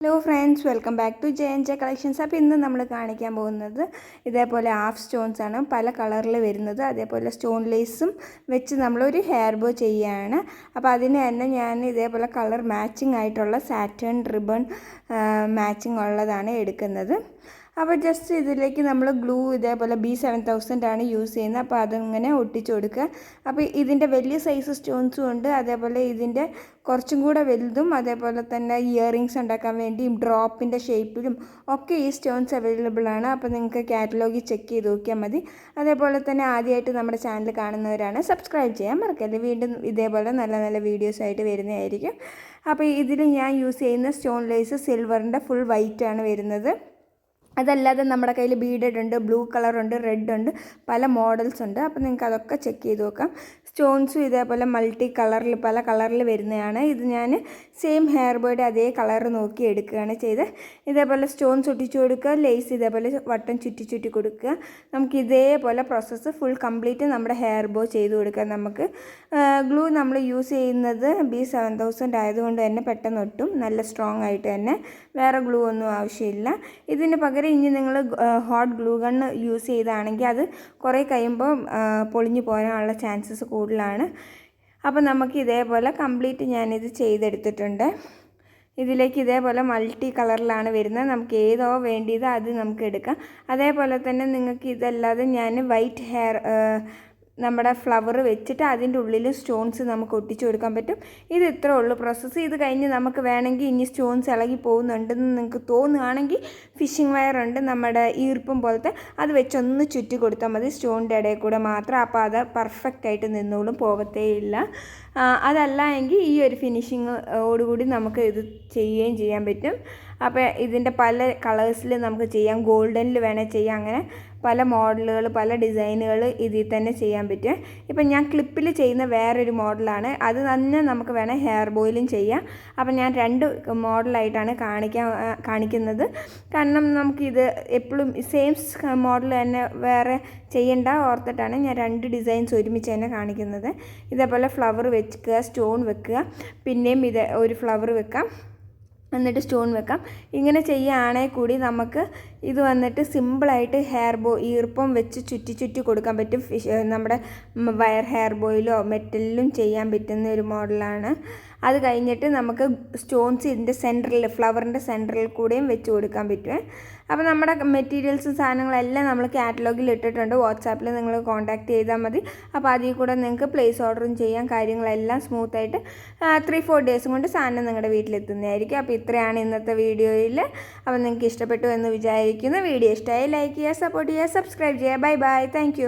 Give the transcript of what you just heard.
Hello friends, welcome back to J collections. അപ്പോൾ ഇന്ന് നമ്മൾ കാണിക്കാൻ പോകുന്നത് ഇതേപോലെ ഹാഫ് സ്റ്റോൺസ് ആണ്, പല കളറിൽ വരുന്നത്. അതേപോലെ സ്റ്റോൺ ലേസും വെച്ച് നമ്മളൊരു ഹെയർ ബോ ചെയ്യുകയാണ്. അപ്പോൾ അതിന് തന്നെ ഞാൻ ഇതേപോലെ കളർ മാച്ചിങ് ആയിട്ടുള്ള സാറ്റേൺ റിബൺ മാച്ചിങ് ഉള്ളതാണ് എടുക്കുന്നത്. അപ്പോൾ ജസ്റ്റ് ഇതിലേക്ക് നമ്മൾ ഗ്ലൂ ഇതേപോലെ B7000 ആണ് യൂസ് ചെയ്യുന്നത്. അപ്പോൾ അതിങ്ങനെ ഒട്ടിച്ചു കൊടുക്കുക. അപ്പോൾ ഇതിൻ്റെ വലിയ സൈസ് സ്റ്റോൺസും ഉണ്ട്, അതേപോലെ ഇതിൻ്റെ കുറച്ചും കൂടെ വലുതും, അതേപോലെ തന്നെ ഇയറിങ്സ് ഉണ്ടാക്കാൻ വേണ്ടിയും ഡ്രോപ്പിൻ്റെ ഷേപ്പിലും ഒക്കെ ഈ സ്റ്റോൺസ് അവൈലബിൾ ആണ്. അപ്പോൾ നിങ്ങൾക്ക് കാറ്റലോഗിൽ ചെക്ക് ചെയ്ത് നോക്കിയാൽ മതി. അതേപോലെ തന്നെ ആദ്യമായിട്ട് നമ്മുടെ ചാനൽ കാണുന്നവരാണ് സബ്സ്ക്രൈബ് ചെയ്യാൻ മറക്കല്ലേ. വീണ്ടും ഇതേപോലെ നല്ല നല്ല വീഡിയോസായിട്ട് വരുന്നതായിരിക്കും. അപ്പോൾ ഇതിൽ ഞാൻ യൂസ് ചെയ്യുന്ന സ്റ്റോൺ ലേസ് സിൽവറിൻ്റെ ഫുൾ വൈറ്റ് ആണ് വരുന്നത്. അതല്ലാതെ നമ്മുടെ കയ്യിൽ ബീഡഡ് ഉണ്ട്, ബ്ലൂ കളറുണ്ട്, റെഡ് ഉണ്ട്, പല മോഡൽസ് ഉണ്ട്. അപ്പോൾ നിങ്ങൾക്ക് അതൊക്കെ ചെക്ക് ചെയ്ത് നോക്കാം. സ്റ്റോൺസും ഇതേപോലെ മൾട്ടി കളറിൽ പല കളറിൽ വരുന്നതാണ്. ഇത് ഞാൻ സെയിം ഹെയർ ബോയുടെ അതേ കളർ നോക്കി എടുക്കുകയാണ് ചെയ്ത്. ഇതേപോലെ സ്റ്റോൺസ് ഒട്ടിച്ചു കൊടുക്കുക, ലേസ് ഇതേപോലെ വട്ടം ചുറ്റി ചുറ്റി കൊടുക്കുക. നമുക്ക് ഇതേപോലെ പ്രോസസ്സ് ഫുൾ കംപ്ലീറ്റ് നമ്മുടെ ഹെയർ ബോ ചെയ്ത് കൊടുക്കാം. നമുക്ക് ഗ്ലൂ നമ്മൾ യൂസ് ചെയ്യുന്നത് B7000 ആയതുകൊണ്ട് തന്നെ പെട്ടെന്ന് ഒട്ടും, നല്ല സ്ട്രോങ് ആയിട്ട് തന്നെ. വേറെ ഗ്ലൂ ഒന്നും ആവശ്യമില്ല. ഇതിന് പകരം ഇനി നിങ്ങൾ ഹോട്ട് ഗ്ലൂ ഗൺ യൂസ് ചെയ്താണെങ്കിൽ അത് കുറേ കഴിയുമ്പോൾ പൊളിഞ്ഞു പോകാനുള്ള ചാൻസസ് കൂടുതലാണ്. അപ്പോൾ നമുക്ക് ഇതേപോലെ കംപ്ലീറ്റ് ഞാനിത് ചെയ്തെടുത്തിട്ടുണ്ട്. ഇതിലേക്ക് ഇതേപോലെ മൾട്ടി കളറിലാണ് വരുന്നത്. നമുക്ക് ഏതോ വേണ്ടിയത് അത് നമുക്ക് എടുക്കാം. അതേപോലെ തന്നെ നിങ്ങൾക്ക് ഇതല്ലാതെ ഞാൻ വൈറ്റ് ഹെയർ നമ്മുടെ ഫ്ലവർ വെച്ചിട്ട് അതിൻ്റെ ഉള്ളിൽ സ്റ്റോൺസ് നമുക്ക് ഒട്ടിച്ചു കൊടുക്കാൻ പറ്റും. ഇത് ഇത്രേ ഉള്ളൂ പ്രോസസ്സ്. ഇത് കഴിഞ്ഞ് നമുക്ക് വേണമെങ്കിൽ ഇനി സ്റ്റോൺസ് ഇളകി പോകുന്നുണ്ടെന്ന് നിങ്ങൾക്ക് തോന്നുകയാണെങ്കിൽ ഫിഷിംഗ് വയർ ഉണ്ട്, നമ്മുടെ ഈർപ്പം പോലത്തെ, അത് വെച്ചൊന്ന് ചുറ്റി കൊടുത്താൽ മതി സ്റ്റോണിൻ്റെ ഇടയിൽ കൂടെ മാത്രം. അപ്പോൾ അത് പെർഫെക്റ്റായിട്ട് നിന്നോളും, പോകത്തേ ഇല്ല. അതല്ല എങ്കിൽ ഈ ഒരു ഫിനിഷിങ്ങോടുകൂടി നമുക്ക് ഇത് ചെയ്യുകയും ചെയ്യാൻ പറ്റും. അപ്പോൾ ഇതിൻ്റെ പല കളേഴ്സിൽ നമുക്ക് ചെയ്യാം. ഗോൾഡനിൽ വേണേൽ ചെയ്യാം. അങ്ങനെ പല മോഡലുകൾ, പല ഡിസൈനുകൾ ഇതിൽ തന്നെ ചെയ്യാൻ പറ്റും. ഇപ്പം ഞാൻ ക്ലിപ്പിൽ ചെയ്യുന്ന വേറൊരു മോഡലാണ്. അത് തന്നെ നമുക്ക് വേണേൽ ഹെയർ ബോയിലും ചെയ്യാം. അപ്പം ഞാൻ രണ്ട് മോഡലായിട്ടാണ് കാണിക്കുന്നത്. കാരണം നമുക്കിത് എപ്പോഴും സെയിം മോഡൽ തന്നെ വേറെ ചെയ്യേണ്ട ഓർത്തിട്ടാണ് ഞാൻ രണ്ട് ഡിസൈൻസ് ഒരുമിച്ച് തന്നെ കാണിക്കുന്നത്. ഇതേപോലെ ഫ്ലവർ വെക്കുക, സ്റ്റോൺ വെക്കുക, പിന്നെയും ഒരു ഫ്ലവർ വെക്കാം, എന്നിട്ട് സ്റ്റോൺ വെക്കാം. ഇങ്ങനെ ചെയ്യുകയാണെങ്കിൽ കൂടി നമുക്ക് ഇത് വന്നിട്ട് സിമ്പിളായിട്ട് ഹെയർ ബോ ഈർപ്പം വെച്ച് ചുറ്റി ചുറ്റി കൊടുക്കാൻ പറ്റും. നമ്മുടെ വയർ ഹെയർ ബോയിലോ മെറ്റലിലും ചെയ്യാൻ പറ്റുന്ന ഒരു മോഡലാണ്. അത് കഴിഞ്ഞിട്ട് നമുക്ക് സ്റ്റോൺസ് ഇതിൻ്റെ സെൻറ്ററിൽ, ഫ്ലവറിൻ്റെ സെൻറ്ററിൽ കൂടെയും വെച്ച് കൊടുക്കാൻ പറ്റും. അപ്പോൾ നമ്മുടെ മെറ്റീരിയൽസും സാധനങ്ങളെല്ലാം നമ്മൾ കാറ്റലോഗിൽ ഇട്ടിട്ടുണ്ട്. വാട്സാപ്പിൽ നിങ്ങൾ കോൺടാക്റ്റ് ചെയ്താൽ മതി. അപ്പോൾ അതിൽ കൂടെ നിങ്ങൾക്ക് പ്ലേസ് ഓർഡറും ചെയ്യാൻ, കാര്യങ്ങളെല്ലാം സ്മൂത്തായിട്ട് 3-4 ഡേയ്സും കൊണ്ട് സാധനം നിങ്ങളുടെ വീട്ടിലെത്തുന്നതായിരിക്കും. അപ്പോൾ ഇത്രയാണ് ഇന്നത്തെ വീഡിയോയിൽ. അപ്പോൾ നിങ്ങൾക്ക് ഇഷ്ടപ്പെട്ടു എന്ന് വിചാരിക്കുന്നു. വീഡിയോ ഇഷ്ടമായി ലൈക്ക് ചെയ്യുക, സപ്പോർട്ട് ചെയ്യുക, സബ്സ്ക്രൈബ് ചെയ്യുക. Bye bye, thank